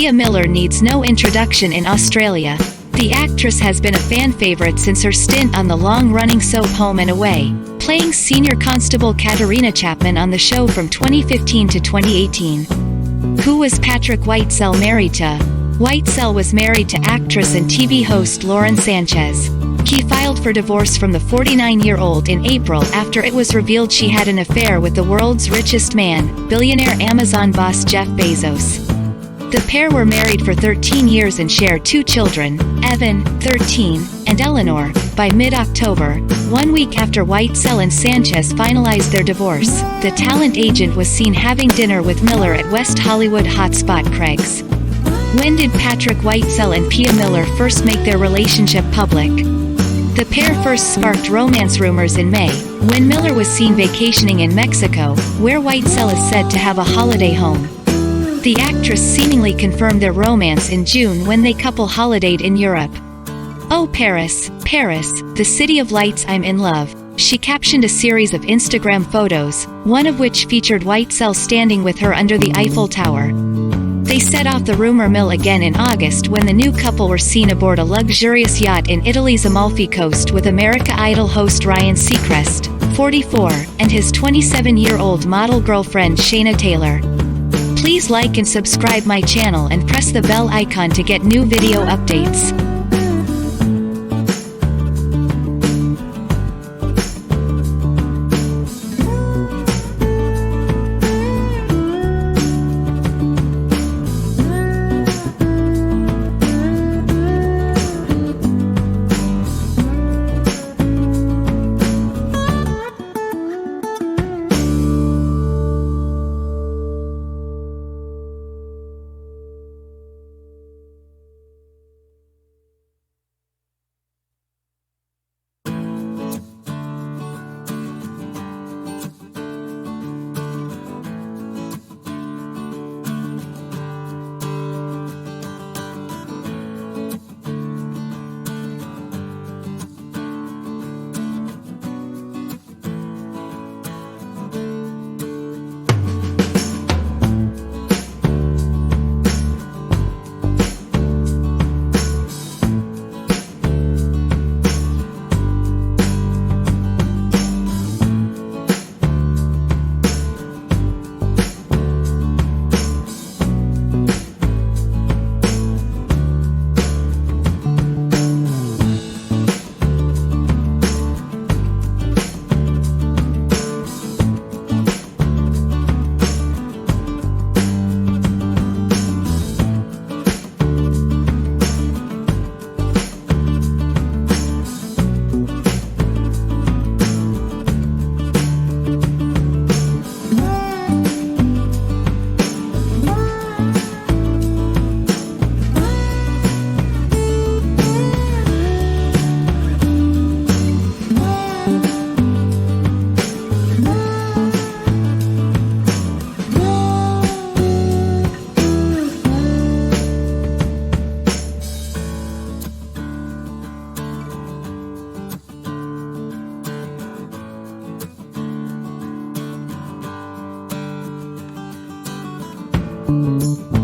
Pia Miller needs no introduction in Australia. The actress has been a fan favorite since her stint on the long-running soap Home and Away, playing senior constable Katarina Chapman on the show from 2015 to 2018. Who was Patrick Whitesell married to? Whitesell was married to actress and TV host Lauren Sanchez. He filed for divorce from the 49-year-old in April after it was revealed she had an affair with the world's richest man, billionaire Amazon boss Jeff Bezos. The pair were married for 13 years and share 2 children, Evan, 13, and Eleanor. By mid-October, 1 week after Whitesell and Sanchez finalized their divorce, the talent agent was seen having dinner with Miller at West Hollywood hotspot Craig's. When did Patrick Whitesell and Pia Miller first make their relationship public? The pair first sparked romance rumors in May, when Miller was seen vacationing in Mexico, where Whitesell is said to have a holiday home. The actress seemingly confirmed their romance in June when they couple holidayed in Europe. "Oh Paris, Paris, the city of lights, I'm in love," she captioned a series of Instagram photos, one of which featured Whitesell standing with her under the Eiffel Tower. They set off the rumor mill again in August when the new couple were seen aboard a luxurious yacht in Italy's Amalfi Coast with America Idol host Ryan Seacrest, 44, and his 27-year-old model girlfriend Shayna Taylor. Please like and subscribe my channel and press the bell icon to get new video updates. Thank you.